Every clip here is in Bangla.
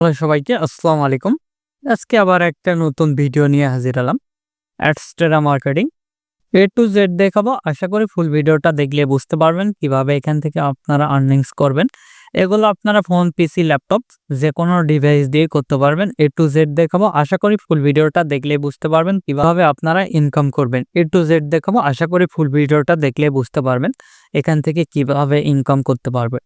হ্যালো সবাইকে আসসালামু আলাইকুম। আজকে আবার একটা নতুন ভিডিও নিয়ে হাজির হলাম। Adsterra marketing A to Z দেখাবো। আশা করি ফুল ভিডিওটা দেখলে বুঝতে পারবেন কিভাবে এখান থেকে আপনারা আর্নিংস করবেন। এগুলো আপনারা ফোন, পিসি, ল্যাপটপ যেকোনো ডিভাইস দিয়ে করতে পারবেন। A to Z দেখাবো। আশা করি ফুল ভিডিওটা দেখলে বুঝতে পারবেন কিভাবে আপনারা ইনকাম করবেন। A to Z দেখাবো। আশা করি ফুল ভিডিওটা দেখলে বুঝতে পারবেন এখান থেকে কিভাবে ইনকাম করতে পারবেন।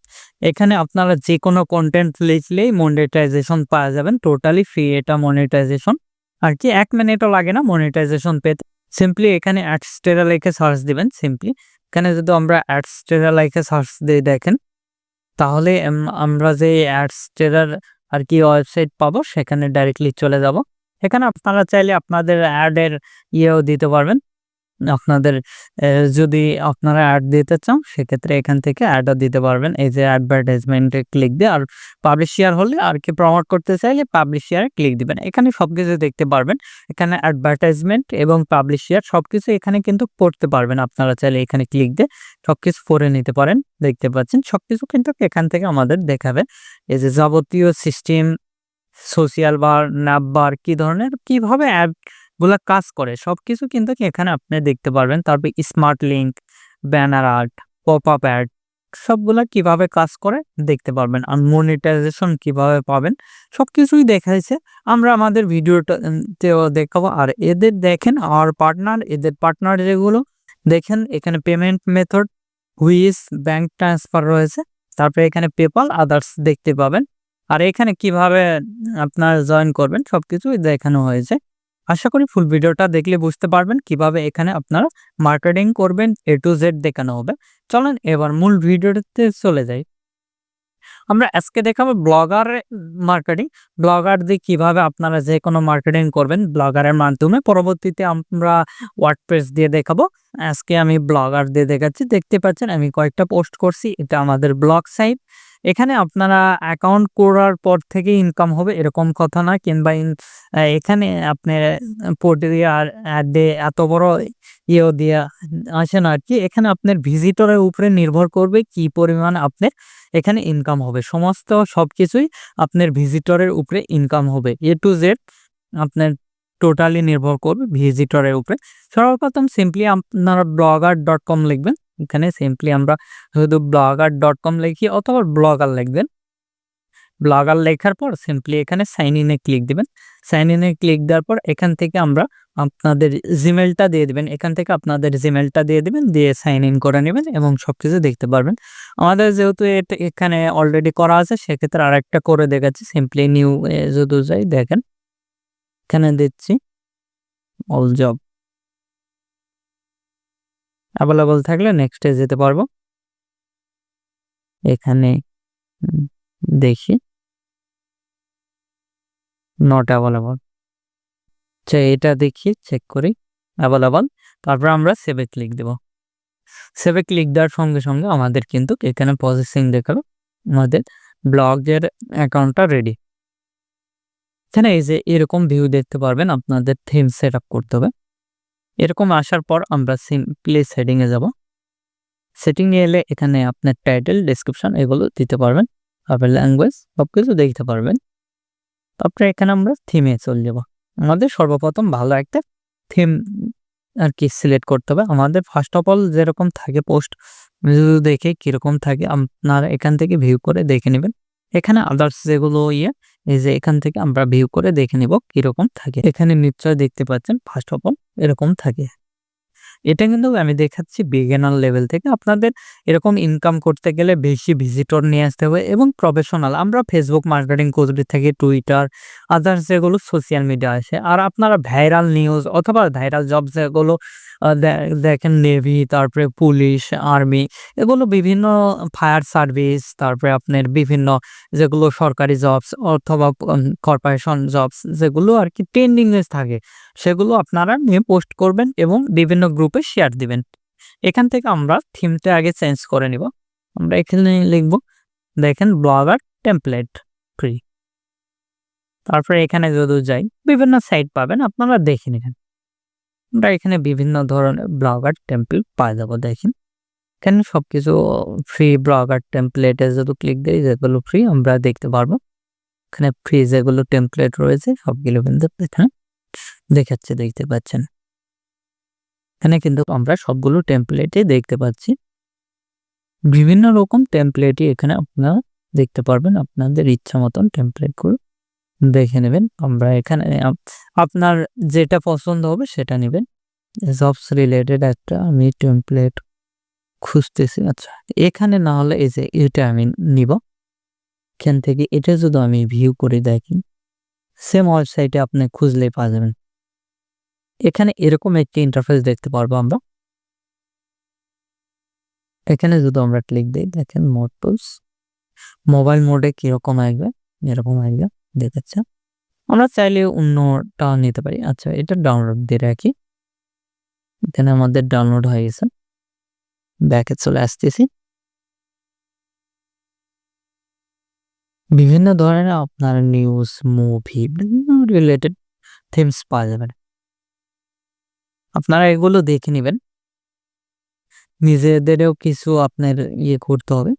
এখানে আপনারা যেকোনো কনটেন্ট লিখলেই মনিটাইজেশন পাওয়া যাবেন। টোটালি ফ্রি এটা মনিটাইজেশন। আর কি ১ মিনিটও লাগে না মনিটাইজেশন পেতে। সিম্পলি এখানে অ্যাডস্টেরা লিখে সার্চ দিবেন সিম্পলি। এখানে যদি আমরা অ্যাডস্টেরা লিখে সার্চ দিয়ে দেখেন তাহলে আমরা যে অ্যাডস্টেরার আর কি ওয়েবসাইট পাবো সেখানে ডাইরেক্টলি চলে যাব। এখানে আপনারা চাইলে আপনাদের অ্যাডের ইয়েও দিতে পারবেন। আপনাদের যদি আপনারা অ্যাড দিতে চান সেক্ষেত্রে এখান থেকে অ্যাডও দিতে পারবেন। এই যে অ্যাডভার্টাইজমেন্টে ক্লিক দিয়ে আর পাবলিশ শেয়ার হলে আর কি প্রমোট করতে চাইলে পাবলিশ শেয়ারে ক্লিক দিবেন। এখানে সবকিছু দেখতে পারবেন। এখানে অ্যাডভার্টাইজমেন্ট এবং পাবলিশ শেয়ার সবকিছু এখানে কিন্তু পড়তে পারবেন। আপনারা চাইলে এখানে ক্লিক দিয়ে সবকিছু পড়ে নিতে পারেন। দেখতে পাচ্ছেন সবকিছু কিন্তু এখান থেকে আমাদের দেখাবে। এই যে যাবতীয় সিস্টেম, সোশ্যাল বার, ন্যাপ বার কি ধরনের কিভাবে অ্যাড গুলা কাজ করে সবকিছু কিন্তু এখানে আপনি দেখতে পারবেন। তারপর smart link, banner art, pop up ad সবগুলা কিভাবে কাজ করে দেখতে পারবেন। আর মনিটাইজেশন কিভাবে পাবেন সবকিছুই দেখাইছে। আমরা আমাদের ভিডিওটাতেও দেখাবো। আর এদের দেখেন আর পার্টনার, এদের পার্টনার যেগুলো দেখেন এখানে পেমেন্ট মেথড, হুইস, ব্যাংক ট্রান্সফার রয়েছে। তারপরে এখানে পেপাল, আদার্স দেখতে পাবেন। আর এখানে কিভাবে আপনার জয়েন করবেন সবকিছুই দেখানো হয়েছে। আশা করি ফুল ভিডিওটা দেখলে বুঝতে পারবেন কিভাবে এখানে আপনারা মার্কেটিং করবেন। A to Z দেখানো হবে। চলেন এবার মূল ভিডিওতে চলে যাই। আমরা আজকে দেখাবো ব্লগার মার্কেটিং। ব্লগার দিয়ে কিভাবে আপনারা যেকোনো মার্কেটিং করবেন ব্লগারের মাধ্যমে। পরবর্তীতে আমরা ওয়ার্ডপ্রেস দিয়ে দেখাবো। আজকে আমি ব্লগার দিয়ে দেখাচ্ছি। দেখতে পাচ্ছেন আমি কয়েকটা পোস্ট করছি। এটা আমাদের ব্লগ সাইট। এখানে আপনারা অ্যাকাউন্ট করার পর থেকে ইনকাম হবে এরকম কথা না, কিংবা এখানে আপনার আর অ্যাড দিয়ে এত বড় ইয়েও দিয়া আসে না আর কি। এখানে আপনার ভিজিটরের উপরে নির্ভর করবে কি পরিমাণ আপনার এখানে ইনকাম হবে। সমস্ত সবকিছুই আপনার ভিজিটরের উপরে ইনকাম হবে। A to Z আপনার টোটালি নির্ভর করবে ভিজিটরের উপরে। সর্বপ্রথম সিম্পলি আপনারা blogger.com লিখবেন। এখানে সিম্পলি আমরা শুধু blogger.com লিখি অথবা ব্লগার লিখবেন। ব্লগার লেখার পর সিম্পলি এখানে সাইন ইন এ ক্লিক দিবেন। সাইন ইন এ ক্লিক দেওয়ার পর এখান থেকে আমরা আপনাদের জিমেলটা দিয়ে দিবেন। এখান থেকে আপনাদের জিমেলটা দিয়ে দিবেন, দিয়ে সাইন ইন করে নেবেন এবং সবকিছু দেখতে পারবেন। আমাদের যেহেতু এটা এখানে অলরেডি করা আছে সেক্ষেত্রে আরেকটা করে দেখাচ্ছি। সিম্পলি নিউ যদি যাই দেখেন এখানে দিচ্ছি অল জব অ্যাভেলেবল থাকলে নেক্সটে যেতে পারবো। এখানে দেখি নট অ্যাভেলেবল। আচ্ছা এটা দেখি চেক করি অ্যাভেলেবল। তারপর আমরা সেভে ক্লিক দেব। সেভে ক্লিক দেওয়ার সঙ্গে সঙ্গে আমাদের কিন্তু এখানে প্রসেসিং দেখালো। আমাদের ব্লগের অ্যাকাউন্টটা রেডি। এখানে এই যে এরকম ভিউ দেখতে পারবেন। আপনাদের থিম সেট আপ করতে হবে। এরকম আসার পর আমরা সিম্পলি সেটিং এ যাব। সেটিং এ এলে এখানে আপনার টাইটেল, ডেসক্রিপশন এগুলো দিতে পারবেন। তারপর ল্যাঙ্গুয়েজ সবকিছু দেখতে পারবেন। তারপরে এখানে আমরা থিমে চলে যাব। আমাদের সর্বপ্রথম ভালো একটা থিম আর কি সিলেক্ট করতে হবে। আমাদের ফার্স্ট অফ অল যেরকম থাকে পোস্ট ভিউ দেখে কিরকম থাকে আপনারা এখান থেকে ভিউ করে দেখে নেবেন। এখানে আদার্স যেগুলো এই যে এখান থেকে আমরা ভিউ করে দেখে নিব কিরকম থাকে। এখানে নিশ্চয় দেখতে পাচ্ছেন ফার্স্ট অফ অল এরকম থাকে। এটা কিন্তু আমি দেখাচ্ছি বিগিনার লেভেল থেকে। আপনাদের এরকম ইনকাম করতে গেলে বেশি ভিজিটর নিয়ে আসতে হবে এবং প্রফেশনাল। আমরা ফেসবুক মার্কেটিং করে থাকি, টুইটার, আদার্স যেগুলো সোশ্যাল মিডিয়া আছে। আর আপনারা ভাইরাল নিউজ অথবা ভাইরাল জব যেগুলো দেখেন নেভি, তারপরে পুলিশ, আর্মি এগুলো বিভিন্ন ফায়ার সার্ভিস, তারপরে আপনার বিভিন্ন যেগুলো সরকারি জবস অথবা কর্পোরেশন জবস যেগুলো আর কি ট্রেন্ডিং এ থাকে সেগুলো আপনারা নিয়ে পোস্ট করবেন এবং বিভিন্ন গ্রুপে শেয়ার দিবেন। এখান থেকে আমরা থিমটা আগে চেঞ্জ করে নিব। আমরা এখানে লিখব দেখেন ব্লগার টেমপ্লেট ফ্রি। তারপরে এখানে যদি যাই বিভিন্ন সাইট পাবেন, আপনারা দেখে নিন। আমরা এখানে বিভিন্ন ধরনের ব্লগার টেমপ্লেট পাওয়া যাবো। দেখেন এখানে সবকিছু ফ্রি। ব্লগার টেমপ্লেটে যদি ক্লিক দিই যেগুলো ফ্রি আমরা দেখতে পারবো। এখানে ফ্রি যেগুলো টেমপ্লেট রয়েছে সবগুলো কিন্তু এখানে দেখাচ্ছে, দেখতে পাচ্ছেন। এখানে কিন্তু আমরা সবগুলো টেমপ্লেটই দেখতে পাচ্ছি। বিভিন্ন রকম টেমপ্লেটই এখানে আপনারা দেখতে পারবেন। আপনাদের ইচ্ছা মতন টেমপ্লেটগুলো দেখে নেবেন। আমরা এখানে আপনার যেটা পছন্দ হবে সেটা নেবেন। জবস রিলেটেড একটা আমি টেমপ্লেট খুঁজতেছি। আচ্ছা, এখানে না হলে এই যে এটা আমি নিব। এখান থেকে এটা যদি আমি ভিউ করে দেখি, সেম ওয়েবসাইটে আপনি খুঁজলেই পাওয়া যাবেন। এখানে এরকম একটি ইন্টারফেস দেখতে পারবো আমরা। এখানে যদি আমরা ক্লিক দিই, দেখেন মোড টুলস, মোবাইল মোডে কিরকম আসবে, এরকম আসবে দেখাচ্ছে। আমরা চাইলে অন্যটা নিতে পারি। আচ্ছা, এটা ডাউনলোড দিয়ে রাখি। এখানে আমাদের ডাউনলোড হয়ে গেছে। ব্যাকে চলে আসতেছি। বিভিন্ন ধরনের আপনার নিউজ, মুভি, বিভিন্ন রিলেটেড থিমস পাওয়া যাবে। আপনারা এগুলো দেখে নেবেন। নিজেদেরও কিছু আপনার করতে হবে।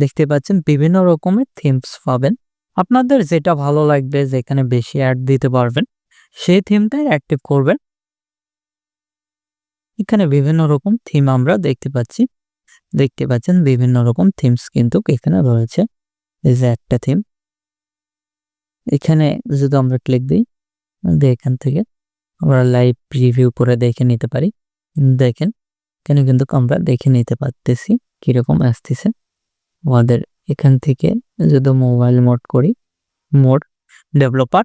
দেখতে পাচ্ছেন বিভিন্ন রকমের থিমস পাবেন। আপনাদের যেটা ভালো লাগবে, যেখানে বেশি অ্যাড দিতে পারবেন, সেই থিমটাই অ্যাক্টিভ করবেন। এখানে বিভিন্ন রকম থিম আমরা দেখতে পাচ্ছি। দেখতে পাচ্ছেন বিভিন্ন রকম থিমস কিন্তু এখানে রয়েছে। এই যে একটা থিম, এখানে যদি আমরা ক্লিক দিই, এখান থেকে আমরা লাইভ প্রিভিউ করে দেখে নিতে পারি। দেখেন এখানে কিন্তু আমরা দেখে নিতে পারতেছি কিরকম আসতেছে। আমাদের এখান থেকে যদি মোবাইল মোড করি, মোড ডেভেলপার,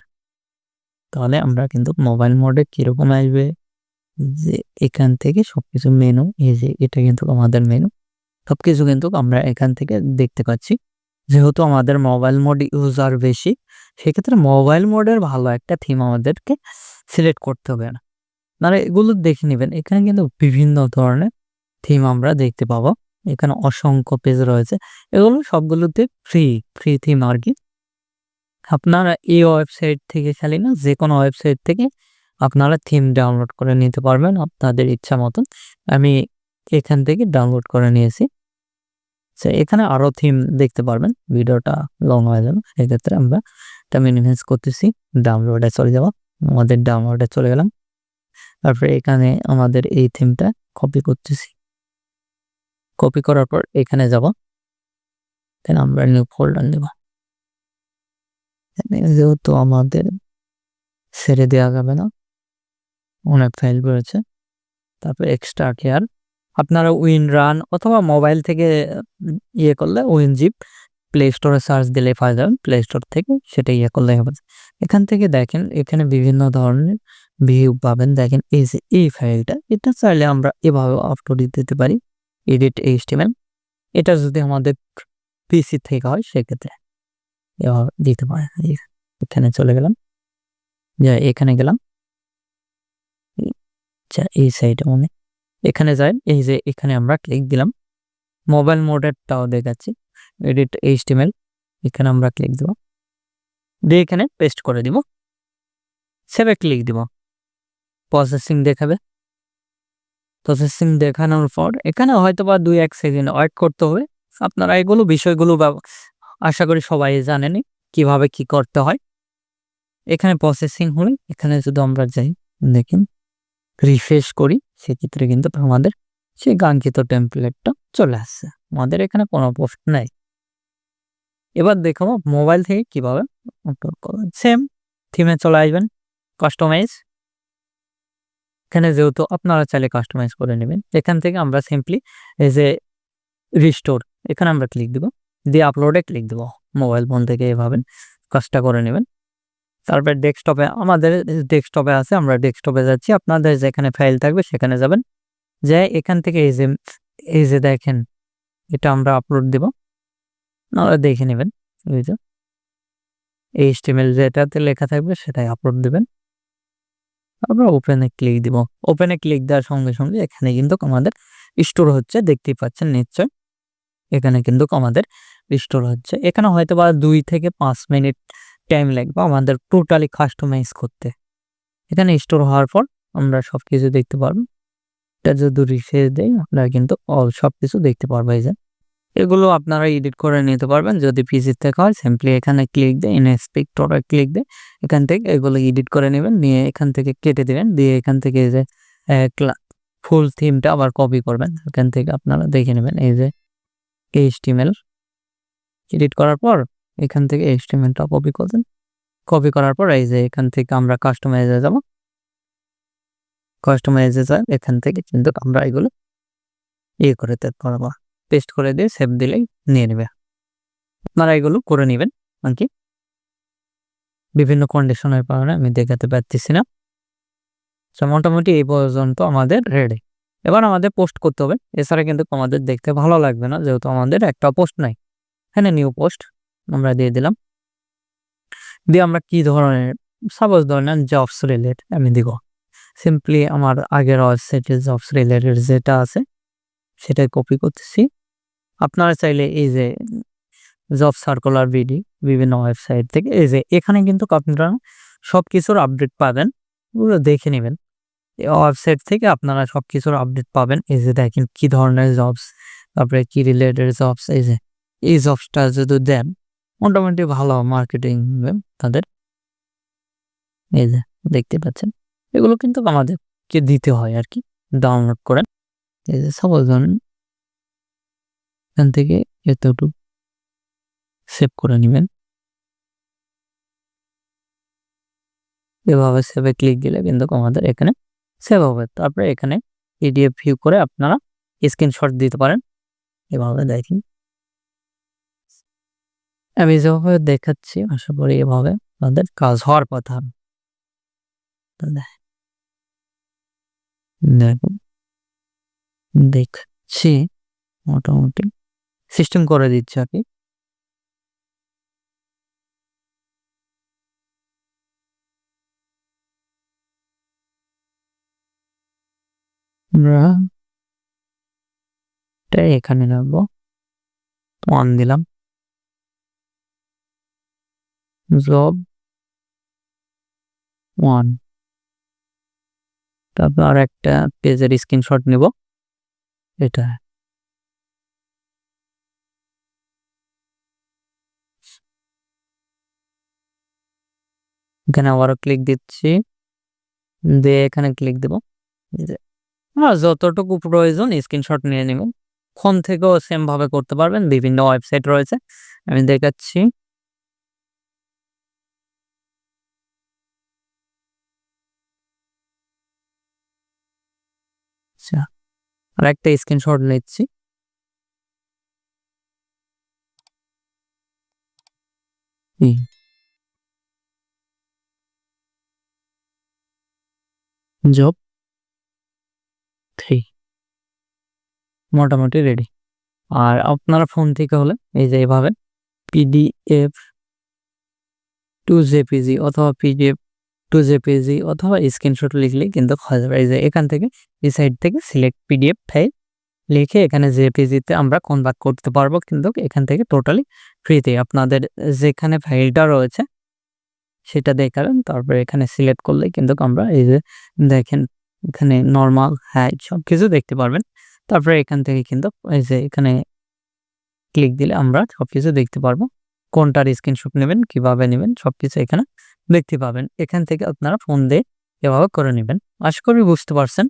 তাহলে আমরা কিন্তু মোবাইল মোডে কিরকম আসবে, যে এখান থেকে সবকিছু মেনু, এই যে এটা কিন্তু আমাদের মেনু, সবকিছু কিন্তু আমরা এখান থেকে দেখতে পাচ্ছি। যেহেতু আমাদের মোবাইল মোড ইউজার বেশি, সেক্ষেত্রে মোবাইল মোডের ভালো একটা থিম আমাদেরকে সিলেক্ট করতে হবে না। আপনারা এগুলো দেখে নেবেন। এখানে কিন্তু বিভিন্ন ধরনের থিম আমরা দেখতে পাবো। এখানে অসংখ্য পেজ রয়েছে। এগুলো সবগুলোতে ফ্রি থিম আর কি। আপনারা এই ওয়েবসাইট থেকে খালি না, যে কোনো ওয়েবসাইট থেকে আপনারা থিম ডাউনলোড করে নিতে পারবেন আপনাদের ইচ্ছা মতন। আমি এখান থেকে ডাউনলোড করে নিয়েছি। এখানে আরো থিম দেখতে পারবেন। ভিডিওটা লং হয়ে যাবে, সেক্ষেত্রে আমরা এটা মিনিমাইজ করতেছি। ডাউনলোডে চলে যাব। আমাদের ডাউনলোডে চলে গেলাম। তারপরে এখানে আমাদের এই থিমটা কপি করতেছি। কপি করার পর এখানে যাব। দেন আমরা নিউ ফোল্ডার নেব। যেহেতু আমাদের ছেড়ে দেওয়া যাবে না, অনেক ফাইল রয়েছে। তারপর এক্সট্রা কেয়ার, আপনারা উইনরান অথবা মোবাইল থেকে করলে উইনজিপ প্লে স্টোরে সার্চ দিলে পাওয়া যাবে। প্লে স্টোর থেকে সেটা করলে হবে। এখান থেকে দেখেন এখানে বিভিন্ন ধরনের ভিউ পাবেন। দেখেন এই যে এই ফাইলটা, এটা চাইলে আমরা এভাবে আপলোড দিতে পারি, এডিট এইচটিএমএল। এটা যদি আমাদের পিসি থেকে হয় সেক্ষেত্রে এভাবে দিতে পারে। এখানে চলে গেলাম, এখানে গেলাম। আচ্ছা, এই সাইডে এখানে যাই, এই যে এখানে আমরা ক্লিক দিলাম। মোবাইল মোডেরটাও দেখাচ্ছি, এডিট এইচটিএমএল। এখানে আমরা ক্লিক দেব, দিয়ে এখানে পেস্ট করে দিব। সেভে ক্লিক দিব। প্রসেসিং দেখাবে। প্রসেসিং দেখানোর পর এখানে হয়তো বা 2-1 সেকেন্ড ওয়েট করতে হবে। আপনারা এগুলো বিষয়গুলো আশা করি সবাই জানেনই কিভাবে কি করতে হয়। এখানে প্রসেসিং হলে এখানে যদি আমরা যাই, দেখেন রিফ্রেশ করি, সেক্ষেত্রে কিন্তু আমাদের সেই কাঙ্ক্ষিত টেমপ্লেটটা চলে আসছে। আমাদের এখানে কোনো প্রশ্ন নাই। এবার দেখাবো মোবাইল থেকে কিভাবে আপলোড করবেন। সেম থিমে চলে আসবেন, কাস্টমাইজ। এখানে যেহেতু আপনারা চাইলে কাস্টমাইজ করে নেবেন, এখান থেকে আমরা সিম্পলি এই যে রিস্টোর, এখানে আমরা ক্লিক দিব, দিয়ে আপলোডে ক্লিক দেবো। মোবাইল ফোন থেকে এভাবে কাজটা করে নেবেন। তারপর ডেস্কটপে, আমাদের ডেস্কটপে আছে, আমরা ডেস্কটপে যাচ্ছি। আপনাদের যেখানে ফাইল থাকবে সেখানে যাবেন, যে এখান থেকে এই যে দেখেন এটা আমরা আপলোড দিব, আপনারা দেখে নেবেন। এই যে এইচটিএমএল যেটাতে লেখা থাকবে সেটাই আপলোড দিবেন। আমরা ওপেনে ক্লিক দিব। ওপেনে ক্লিক দেওয়ার সঙ্গে সঙ্গে এখানে কিন্তু আমাদের স্টোর হচ্ছে, দেখতেই পাচ্ছেন নিশ্চয়। এখানে কিন্তু আমাদের স্টোর হচ্ছে। এখানে হয়তো বা 2 থেকে 5 মিনিট টাইম লাগবে আমাদের টোটালি কাস্টমাইজ করতে। এখানে স্টোর হওয়ার পর আমরা সবকিছু দেখতে পারবো। এটা যদি রিফ্রেশ দেই, আমরা কিন্তু সবকিছু দেখতে পারবো। এই যে এগুলো আপনারা এডিট করে নিতে পারবেন। যদি পিসি থেকে হয় সিম্পলি এখানে ক্লিক দিয়ে ইন্সপেক্টরে ক্লিক দিয়ে এখান থেকে এগুলো এডিট করে নেবেন। নিয়ে এখান থেকে কেটে দিবেন। দিয়ে এখান থেকে এই যে ফুল থিমটা আবার কপি করবেন। এখান থেকে আপনারা দেখে নেবেন এই যে HTML এডিট করার পর এখান থেকে HTML-টা কপি করবেন। কপি করার পর এই যে এখান থেকে আমরা কাস্টমাইজে যাব। কাস্টমাইজে যাই এখান থেকে কিন্তু আমরা এগুলো করে দিতে পারবো। পেস্ট করে দিয়ে সেভ দিলেই নিয়ে নেবে। আপনারা এগুলো করে নেবেন। কি বিভিন্ন কন্ডিশনের কারণে আমি দেখাতে পারতেছি না। মোটামুটি এই পর্যন্ত আমাদের রেডি। এবার আমাদের পোস্ট করতে হবে। এছাড়া কিন্তু আমাদের দেখতে ভালো লাগবে না, যেহেতু আমাদের একটা পোস্ট নাই। এখানে নিউ পোস্ট আমরা দিয়ে দিলাম। দিয়ে আমরা কি ধরনের সাপোজ ধরেন জবস রিলেটেড আমি দিব। সিম্পলি আমার আগের ওয়েবসাইটে জবস রিলেটেড যেটা আছে সেটাই কপি করতেছি। আপনারা চাইলে এই যে জব সার্কুলার বিভিন্ন ওয়েবসাইট থেকে এই যে এখানে কিন্তু আপনারা সবকিছুর আপডেট পাবেন। ওগুলো দেখে নেবেন। এই ওয়েবসাইট থেকে আপনারা সবকিছুর আপডেট পাবেন। এই যে দেখেন কি ধরনের জবস, তারপরে কি রিলেটেড জবস, এই যে এই জবসটা যদি দেন মোটামুটি ভালো মার্কেটিং তাদের। এই যে দেখতে পাচ্ছেন এগুলো কিন্তু আমাদেরকে দিতে হয় আর কি, ডাউনলোড করেন। এই যে সাপোজ ধরেন এখান থেকে এতটুকু সেভ করে নেবেন। এভাবে সেভে ক্লিক দিলে কিন্তু আমাদের এখানে সেভ হবে। তারপরে এখানে পিডিএফ ভিউ করে আপনারা স্ক্রিনশট দিতে পারেন। এভাবে দেখেন আমি যেভাবে দেখাচ্ছি আশা করি এভাবে আপনাদের কাজ হওয়ার কথা। দেখুন দেখছি মোটামুটি সিস্টেম করে দিচ্ছে আর কি। আমরা এখানে রাখবো, অন দিলাম। জব 1, তারপর আর একটা পেজের স্ক্রিনশট নেব। এটা এখানে আবারও ক্লিক দিচ্ছি, দিয়ে এখানে ক্লিক দেব। যতটুকু প্রয়োজন স্ক্রিনশট নিয়ে নেবেন। ফোন থেকেও সেম ভাবে করতে পারবেন, বিভিন্ন ওয়েবসাইট রয়েছে আমি দেখাচ্ছি। আচ্ছা আর একটা স্ক্রিনশট নিচ্ছি। জব 3 মোটামুটি রেডি। আর আপনারা ফোন থেকে হলে এই যে এভাবে PDF টু জেপিজি অথবা PDF টু জেপিজি অথবা স্ক্রিনশট লিখলে কিন্তু হয়ে যাবে। এই যে এখান থেকে এই সাইড থেকে সিলেক্ট PDF ফাইল লিখে এখানে জেপিজিতে আমরা কনভার্ট করতে পারবো, কিন্তু এখান থেকে টোটালি ফ্রিতে। আপনাদের যেখানে ফাইলটা রয়েছে সেটা দেখাবেন, তারপরে এখানে সিলেক্ট করলে কিন্তু আমরা এই যে দেখেন এখানে নরমাল হাইট সবকিছু দেখতে পারবেন। তারপরে এখান থেকে কিন্তু এই যে এখানে ক্লিক দিলে আমরা সবকিছু দেখতে পারবো। কোনটার স্ক্রিনশট নেবেন, কিভাবে নেবেন সবকিছু এখানে দেখতে পাবেন। এখান থেকে আপনারা ফোন দিয়ে এভাবে করে নেবেন। আশা করি বুঝতে পারছেন।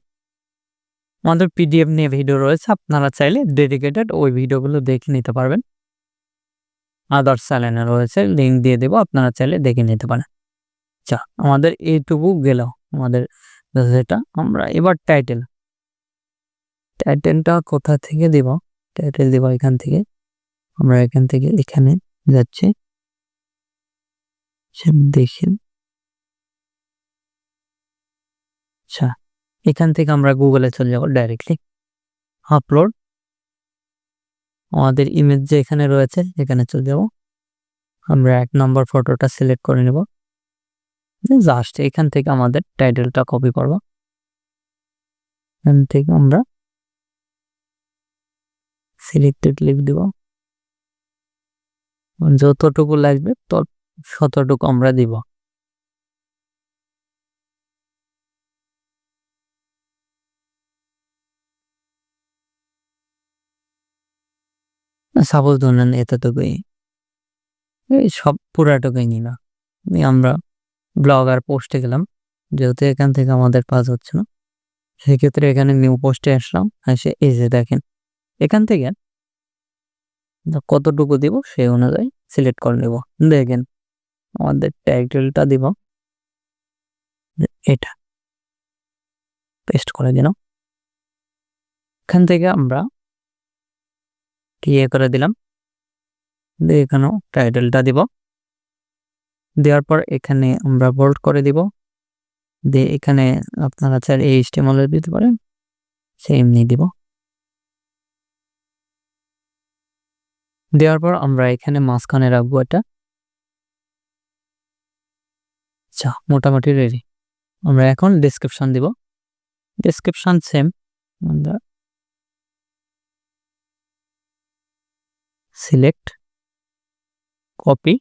আমাদের PDF নিয়ে ভিডিও রয়েছে, আপনারা চাইলে ডেডিকেটেড ওই ভিডিওগুলো দেখে নিতে পারবেন। আদার্স চ্যানেলে রয়েছে, লিঙ্ক দিয়ে দেবো, আপনারা চাইলে দেখে নিতে পারেন। আচ্ছা আমাদের এইটুকু গেল আমাদের যেটা। আমরা এবার টাইটেলটা কোথা থেকে দিব? টাইটেল দিব এখান থেকে। আমরা এখান থেকে এখানে যাচ্ছি, দেখেন। আচ্ছা এখান থেকে আমরা গুগলে চলে যাব ডাইরেক্টলি। আপলোড আমাদের ইমেজ যে এখানে রয়েছে এখানে চলে যাব। আমরা 1 নম্বর ফটোটা সিলেক্ট করে নেব। জাস্ট এখান থেকে আমাদের টাইটেলটা কপি করব। এখান থেকে আমরা সিলেক্টেড লিখে দিব। যতটুকু লাগবে ততটুকু আমরা দিব। সাপোজ ধরেন এতটুকুই, এই সব পুরাটুকুই নিলাম। আমরা ব্লগ আর পোস্টে গেলাম, যেহেতু এখান থেকে আমাদের কাজ হচ্ছে না, সেক্ষেত্রে এখানে নিউ পোস্টে আসলাম। এসে এই যে দেখেন, এখান থেকে কতটুকু দিব সেই অনুযায়ী সিলেক্ট করে নেব। দেখেন আমাদের টাইটেলটা দিব এটা, পেস্ট করে দিলাম। এখান থেকে আমরা করে দিলাম, এখানেও টাইটেলটা দিব। দেওয়ার পর এখানে আমরা বোল্ড করে দিব। দিয়ে এখানে আপনারা চাইলে HTML দিতে পারেন, সেমনি দিব। দেওয়ার পর আমরা এখানে মাঝখানে রাখবো এটা। আচ্ছা, মোটামুটি রেডি। আমরা এখন ডেসক্রিপশন দিব। ডেসক্রিপশন সেম, আমরা সিলেক্ট, কপি,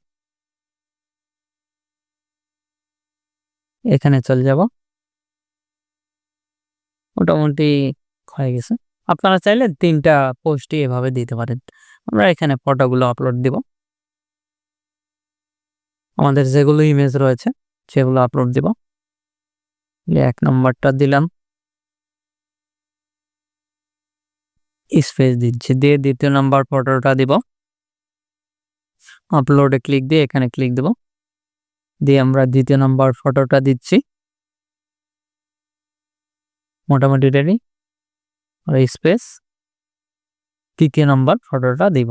এখানে চলে যাব। মোটামুটি হয়ে গেছে। আপনারা চাইলে 3টা পোস্টই এভাবে দিতে পারেন। আমরা এখানে ফটোগুলো আপলোড দিব, আমাদের যেগুলো ইমেজ রয়েছে সেগুলো আপলোড দিব। 1 নম্বরটা দিলাম, স্পেস দিচ্ছি, দিয়ে 2য় নাম্বার ফটোটা দিব। আপলোডে ক্লিক দিয়ে এখানে ক্লিক দেব, দিয়ে আমরা 2য় নাম্বার ফটোটা দিচ্ছি। মোটামুটি রেডি। আর স্পেস 3য় নাম্বার ফটোটা দিব।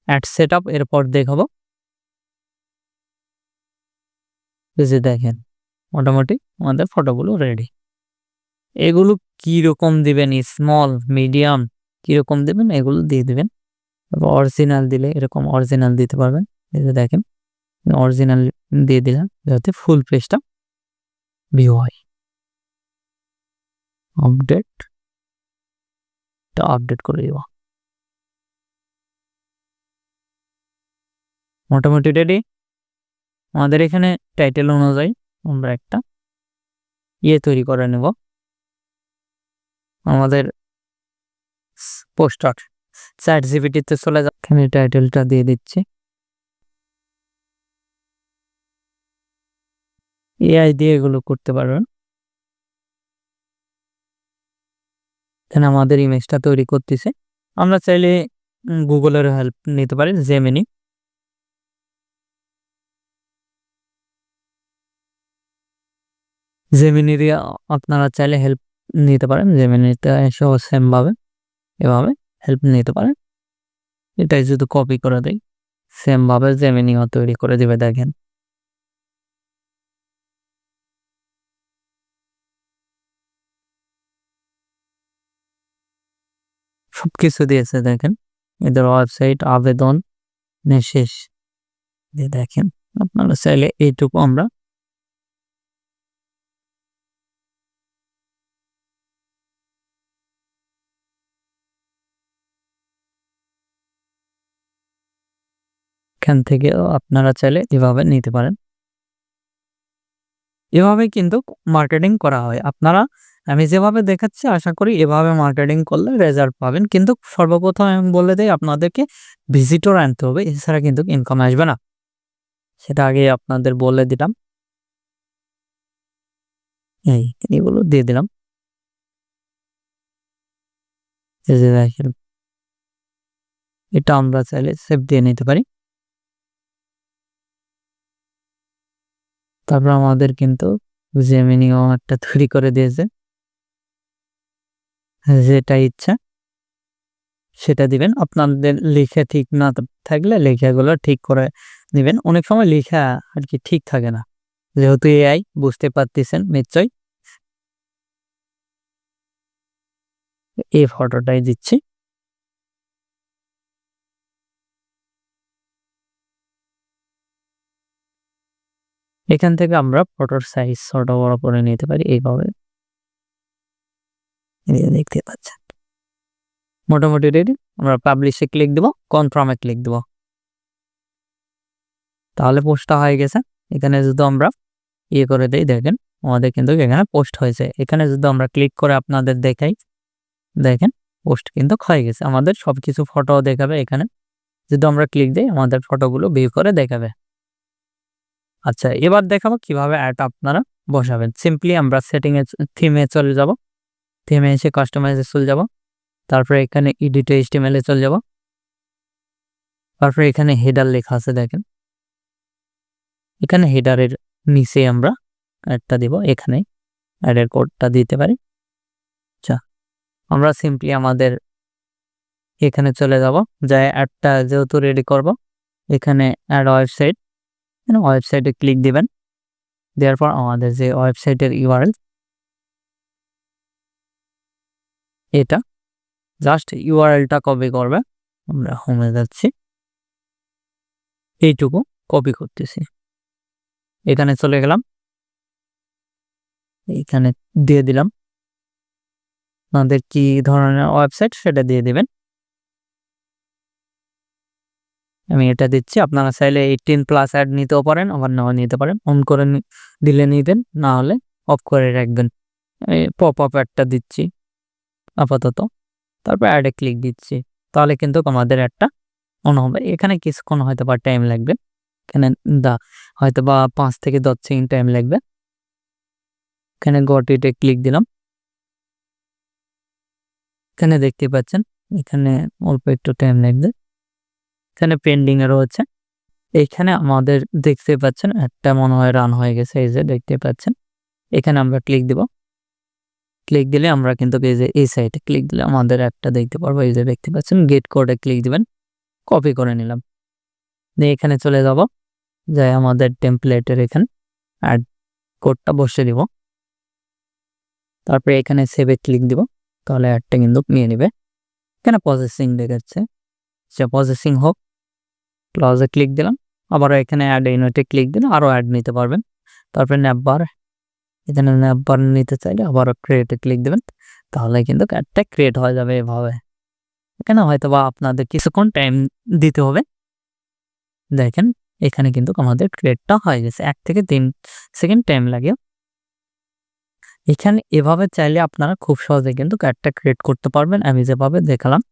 অ্যাড সেটআপ এরপর দেখাবো। যে দেখেন মোটামুটি আমাদের ফটোগুলো রেডি। এগুলো কিরকম দিবেন, স্মল, মিডিয়াম কিরকম দিবেন এগুলো দিয়ে দিবেন। অরিজিনাল দিলে এরকম অরিজিনাল দিতে পারবেন। এই যে দেখেন অরিজিনাল দিয়ে দিলাম, যাতে ফুল পেজটা ভিউ হয়। আপডেট করে দিব। মোটামুটি রেডি। আমাদের এখানে টাইটেল অনুযায়ী আমরা একটা তৈরি করে নেব। আমাদের পোস্টার ChatGPT-তে চলে যাচ্ছে, এখানে টাইটেলটা দিয়ে দিচ্ছি। AI দিয়ে এগুলো করতে পারবেন। এখানে আমাদের ইমেজটা তৈরি করতেছে। আমরা চাইলে গুগলের হেল্প নিতে পারি, জেমিনি। জেমিনি দিয়ে আপনারা চাইলে হেল্প নিতে পারেন। জেমিনিতে এসেও সেমভাবে এভাবে হেল্প নিতে পারেন। এটাই যদি কপি করে দেই, সেমভাবে জেমিনিও তৈরি করে দেবে। দেখেন সবকিছু দিয়েছে। দেখেন এদের ওয়েবসাইট, আবেদন শেষ। দেখেন আপনারা চাইলে এইটুকু আমরা এখান থেকেও আপনারা চাইলে এভাবে নিতে পারেন। এভাবে কিন্তু মার্কেটিং করা হয়। আপনারা আমি যেভাবে দেখাচ্ছি আশা করি এভাবে মার্কেটিং করলে রেজাল্ট পাবেন। কিন্তু সর্বপ্রথম আমি বলে দেই আপনাদেরকে ভিজিটর আনতে হবে, এছাড়া কিন্তু ইনকাম আসবে না। সেটা আগে আপনাদের বলে দিলাম। এগুলো দিয়ে দিলাম। এই যে দেখেন এটা আমরা চাইলে সেভ দিয়ে নিতে পারি। তারপর আমাদের কিন্তু জেমিনিও একটা তৈরি করে দিয়েছে, যেটা ইচ্ছা সেটা দিবেন। আপনাদের লেখা ঠিক না থাকলে লেখাগুলো ঠিক করে দিবেন। অনেক সময় লেখা আর কি ঠিক থাকে না, যেহেতু AI বুঝতে পারতেছেন নিশ্চয়ই। এই ফটোটাই দিচ্ছি। এখান থেকে আমরা ফটোর সাইজ ছোট বড় করে নিতে পারি এইভাবে, দেখতে পাচ্ছেন। মোটামুটি রেডি। আমরা পাবলিশে ক্লিক দেব, কনফার্মে ক্লিক দেব, তাহলে পোস্টটা হয়ে গেছে। এখানে যদি আমরা করে দেই, দেখেন আমাদের কিন্তু এখানে পোস্ট হয়েছে। এখানে যদি আমরা ক্লিক করে আপনাদের দেখাই, দেখেন পোস্ট কিন্তু হয়ে গেছে। আমাদের সবকিছু ফটো দেখাবে এখানে। যদি আমরা ক্লিক দেই আমাদের ফটোগুলো ভিউ করে দেখাবে। আচ্ছা, এবার দেখাবো কিভাবে অ্যাড আপনারা বসাবেন। সিম্পলি আমরা সেটিং এ থিমে চলে যাব। থিমে এসে কাস্টমাইজ এ চলে যাব। তারপরে এখানে এডিট HTML এ চলে যাব। তারপরে এখানে হেডার লেখা আছে দেখেন। এখানে হেডারের নিচে আমরা অ্যাডটা দিব। এখানে অ্যাডের কোডটা দিতে পারি। আচ্ছা, আমরা সিম্পলি আমাদের এখানে চলে যাব। যাই অ্যাডটা যেহেতু রেডি করব, এখানে অ্যাড ওয়েবসাইট, ওয়েবসাইটে ক্লিক দিবেন। দেওয়ার পর আমাদের যে ওয়েবসাইটের ইউআরএল, এটা জাস্ট ইউআরএলটা কপি করবে। আমরা হোমে যাচ্ছি, এইটুকু কপি করতেছি। এখানে চলে গেলাম, এখানে দিয়ে দিলাম। আপনাদের কি ধরনের ওয়েবসাইট সেটা দিয়ে দিবেন। আমি এটা দিচ্ছি। আপনারা চাইলে 18+ অ্যাড নিতেও পারেন, আবার নাও নিতে পারেন। অন করে দিলে নিবেন, না হলে অফ করে রাখবেন। পপ আপ অ্যাডটা দিচ্ছি আপাতত। তারপর অ্যাডে ক্লিক দিচ্ছি। তাহলে কিন্তু আমাদের অ্যাডটা অন হবে। এখানে কিছুক্ষণ হয়তো বা টাইম লাগবে। এখানে হয়তো বা 5 থেকে 10 সেকেন্ড টাইম লাগবে। এখানে গট ইটে ক্লিক দিলাম। এখানে দেখতে পাচ্ছেন, এখানে অল্প একটু টাইম লাগবে। এখানে পেন্ডিং এ রয়েছে। এখানে আমাদের দেখতে পাচ্ছেন একটা মনে হয় রান হয়ে গেছে। এই যে দেখতে পাচ্ছেন, এখানে আমরা ক্লিক দিব। ক্লিক দিলে আমরা কিন্তু এই সাইটে ক্লিক দিলে আমাদের একটা দেখতে পারবো। এই যে দেখতে পাচ্ছেন, গেট কোডে ক্লিক দিবেন। কপি করে নিলাম, দিয়ে এখানে চলে যাব। যাই আমাদের টেমপ্লেটের এখানে অ্যাড কোডটা বসিয়ে দিব। তারপরে এখানে সেভে ক্লিক দিব। তাহলে অ্যাডটা কিন্তু নিয়ে নেবে। এখানে প্রসেসিং দেখাচ্ছে, সে প্রসেসিং হোক। ক্লোজে ক্লিক দিলাম। আবারও এখানে অ্যাড ইউনিটে ক্লিক দিলে আরও অ্যাড নিতে পারবেন। তারপরে ন্যাপবার, এখানে ন্যাপবার নিতে চাইলে আবারও ক্রিয়েটে ক্লিক দেবেন। তাহলে কিন্তু অ্যাডটা ক্রিয়েট হয়ে যাবে এভাবে। এখানে হয়তো বা আপনাদের কিছুক্ষণ টাইম দিতে হবে। দেখেন, এখানে কিন্তু আমাদের ক্রিয়েটটা হয়ে গেছে। 1 থেকে 3 সেকেন্ড টাইম লাগে। এখানে এভাবে চাইলে আপনারা খুব সহজে কিন্তু অ্যাডটা ক্রিয়েট করতে পারবেন। আমি যেভাবে দেখালাম,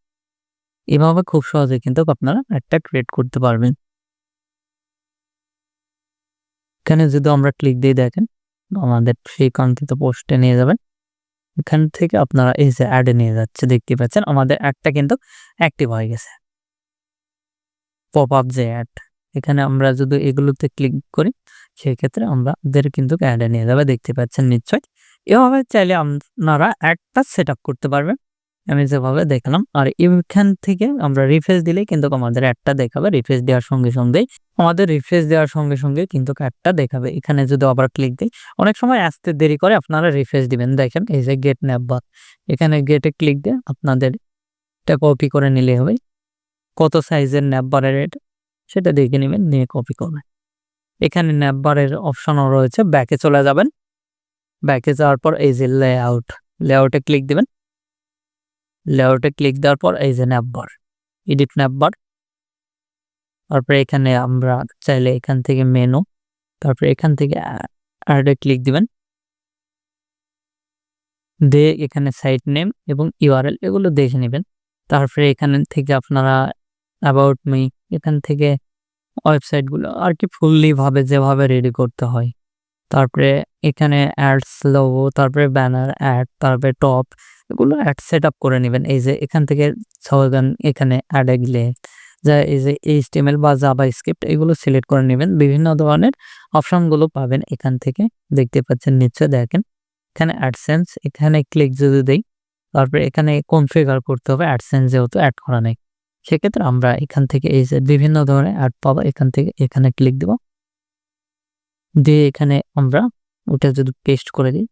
এভাবে খুব সহজে কিন্তু আপনারা অ্যাডটা ক্রিয়েট করতে পারবেন। এখানে যদি আমরা ক্লিক দিয়ে দেখেন, আমাদের সেই কাঙ্ক্ষিত পোস্টে নিয়ে যাবেন। এখান থেকে আপনারা এই যে অ্যাডে নিয়ে যাচ্ছে, দেখতে পাচ্ছেন আমাদের অ্যাডটা কিন্তু অ্যাক্টিভ হয়ে গেছে। পপ আপ যে অ্যাড, এখানে আমরা যদি এগুলোতে ক্লিক করি, সেক্ষেত্রে আমাদের কিন্তু অ্যাডে নিয়ে যাবে, দেখতে পাচ্ছেন নিশ্চয়ই। এভাবে চাইলে আপনারা অ্যাডটা সেট আপ করতে পারবেন, আমি যেভাবে দেখলাম। আর এখান থেকে আমরা রিফ্রেশ দিলেই কিন্তু আমাদের অ্যাডটা দেখাবে। রিফ্রেশ দেওয়ার সঙ্গে সঙ্গেই কিন্তু অ্যাডটা দেখাবে। এখানে যদি আবার ক্লিক দিই, অনেক সময় আসতে দেরি করে, আপনারা রিফ্রেশ দিবেন। দেখেন এই যে গেট ন্যাপবার, এখানে গেটে ক্লিক দিয়ে আপনাদের এটা কপি করে নিলে হবে। কত সাইজের ন্যাপবারের এটা সেটা দেখে নেবেন, নিয়ে কপি করবেন। এখানে ন্যাপবারের অপশনও রয়েছে। ব্যাকে চলে যাবেন। ব্যাকে যাওয়ার পর এই যে লেআউটে ক্লিক দিবেন। লেআউটে ক্লিক দেওয়ার পর এই যে ন্যাপবার, এডিট ন্যাপবার। তারপরে এখানে আমরা চাইলে এখান থেকে মেনু, তারপরে এখান থেকে অ্যাডে ক্লিক দিবেন। দিয়ে এখানে সাইট নেম এবং ইউআরএল এগুলো দেখে নেবেন। তারপরে এখান থেকে আপনারা অ্যাবাউট মি, এখান থেকে ওয়েবসাইটগুলো আর কি ফুললি ভাবে যেভাবে রেডি করতে হয়। তারপরে এখানে অ্যাডস, লোগো, তারপরে ব্যানার অ্যাড, তারপরে টপ, এগুলো অ্যাড সেট আপ করে নেবেন। এই যে এখান থেকে স্লোগান, এখানে অ্যাডে গেলে যা এই যে HTML বা জাভাস্ক্রিপ্ট এগুলো সিলেক্ট করে নেবেন। বিভিন্ন ধরনের অপশনগুলো পাবেন এখান থেকে, দেখতে পাচ্ছেন নিশ্চয়। দেখেন এখানে অ্যাডসেন্স, এখানে ক্লিক যদি দেই, তারপরে এখানে কনফিগার করতে হবে। অ্যাডসেন্স যেহেতু অ্যাড করা নেই, সেক্ষেত্রে আমরা এখান থেকে এই যে বিভিন্ন ধরনের অ্যাড পাবো, এখান থেকে এখানে ক্লিক দিব। দিয়ে এখানে আমরা ওটা যদি পেস্ট করে দিই,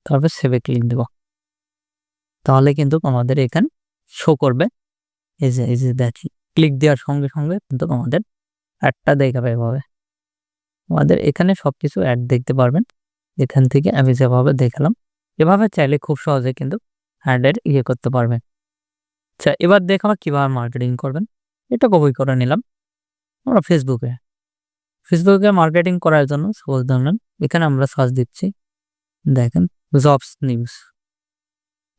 তারপর সেভে ক্লিক দেব, তাহলে কিন্তু আমাদের এখানে শো করবে। এই যে দেখি, ক্লিক দেওয়ার সঙ্গে সঙ্গে কিন্তু আমাদের অ্যাডটা দেখাবে। এভাবে আমাদের এখানে সবকিছু অ্যাড দেখতে পারবেন। এখান থেকে আমি যেভাবে দেখালাম, এভাবে চাইলে খুব সহজে কিন্তু অ্যাডের করতে পারবেন। আচ্ছা, এবার দেখাবো কিভাবে মার্কেটিং করবেন। এটা কপি করে নিলাম। আমরা ফেসবুকে মার্কেটিং করার জন্য সাপোজ ধরুন এখানে আমরা সার্চ দিচ্ছি, দেখেন জবস নিউজ।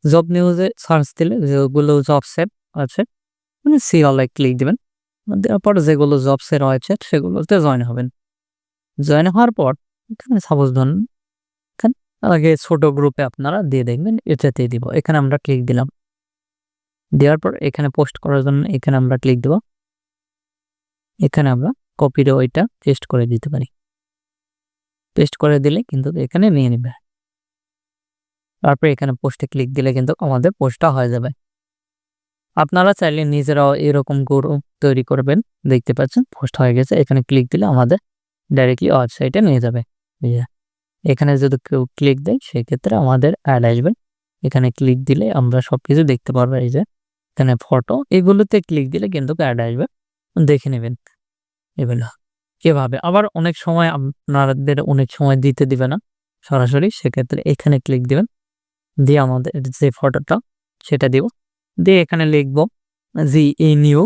জব নিউজে সার্চ দিলে যেগুলো জব সেভ আছে মানে সি অলে ক্লিক দিবেন। দেওয়ার পর যেগুলো জবসে রয়েছে সেগুলোতে জয়েন হবেন। জয়েন হওয়ার পর এখানে সাপোজ ধরুন এখানে আগে ছোট গ্রুপে আপনারা দিয়ে দেখবেন, এটাতেই দিব। এখানে আমরা ক্লিক দিলাম। দেওয়ার পর এখানে পোস্ট করার জন্য এখানে আমরা ক্লিক দেব। এখানে আমরা কপির ওইটা পেস্ট করে দিতে পারি। পেস্ট করে দিলে কিন্তু এখানে নিয়ে নেবে। তারপর এখানে পোস্টে ক্লিক দিলে কিন্তু আমাদের পোস্টটা হয়ে যাবে। আপনারা চাইলে নিজেরাও এরকম গ্রুপ তৈরি করবেন। দেখতে পাচ্ছেন পোস্ট হয়ে গেছে। এখানে ক্লিক দিলে আমাদের ডাইরেক্টলি ওয়েবসাইটে নিয়ে যাবে। এই যে এখানে যদি কেউ ক্লিক দেয় সেক্ষেত্রে আমাদের অ্যাড আসবে। এখানে ক্লিক দিলে আমরা সবকিছু দেখতে পারবো। এই যে এখানে ফটো, এগুলোতে ক্লিক দিলে কিন্তু অ্যাড আসবে, দেখে নেবেন এগুলো কিভাবে। আবার অনেক সময় আপনাদের অনেক সময় দিতে দিবে না সরাসরি, সেক্ষেত্রে এখানে ক্লিক দিবেন, দিয়ে আমাদের যে ফটোটা সেটা দিব, দিয়ে এখানে লিখবো GNU,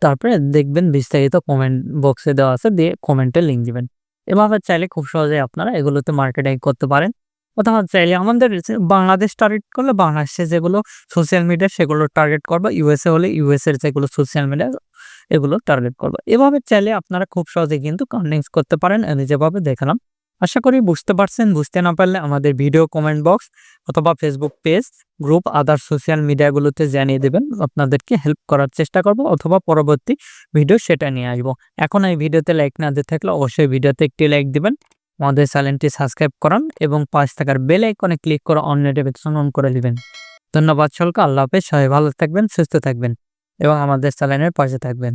তারপরে দেখবেন বিস্তারিত কমেন্ট বক্সে দেওয়া আছে, দিয়ে কমেন্টে লিঙ্ক দিবেন। এভাবে চাইলে খুব সহজে আপনারা এগুলোতে মার্কেটিং করতে পারেন। অথবা চাইলে আমাদের বাংলাদেশ টার্গেট করলে বাংলাদেশে যেগুলো সোশ্যাল মিডিয়া সেগুলো টার্গেট করবো, USA হলে US এর যেগুলো সোশ্যাল মিডিয়া এগুলো টার্গেট করবো। এভাবে চাইলে আপনারা খুব সহজে কিন্তু কন্টেন্ট করতে পারেন। আমি যেভাবে দেখালাম আশা করি বুঝতে পারছেন। বুঝতে না পারলে আমাদের ভিডিও কমেন্ট বক্স অথবা Facebook page, group, other social মিডিয়াগুলোতে জানিয়ে দেবেন। আপনাদেরকে হেল্প করার চেষ্টা করব অথবা পরবর্তী ভিডিও সেটা নিয়ে আসবো। এখন এই ভিডিওতে লাইক না দিয়ে থাকলে অবশ্যই ভিডিওতে একটি লাইক দিবেন, আমাদের চ্যানেলটি সাবস্ক্রাইব করান এবং পাশ থাকার বেল আইকনে ক্লিক করে অন নোটিফিকেশন অন করে দিবেন। ধন্যবাদ সকলকে। আল্লাহ হাফেজ। সবাই ভালো থাকবেন, সুস্থ থাকবেন এবং আমাদের চ্যানেলের পাশে থাকবেন।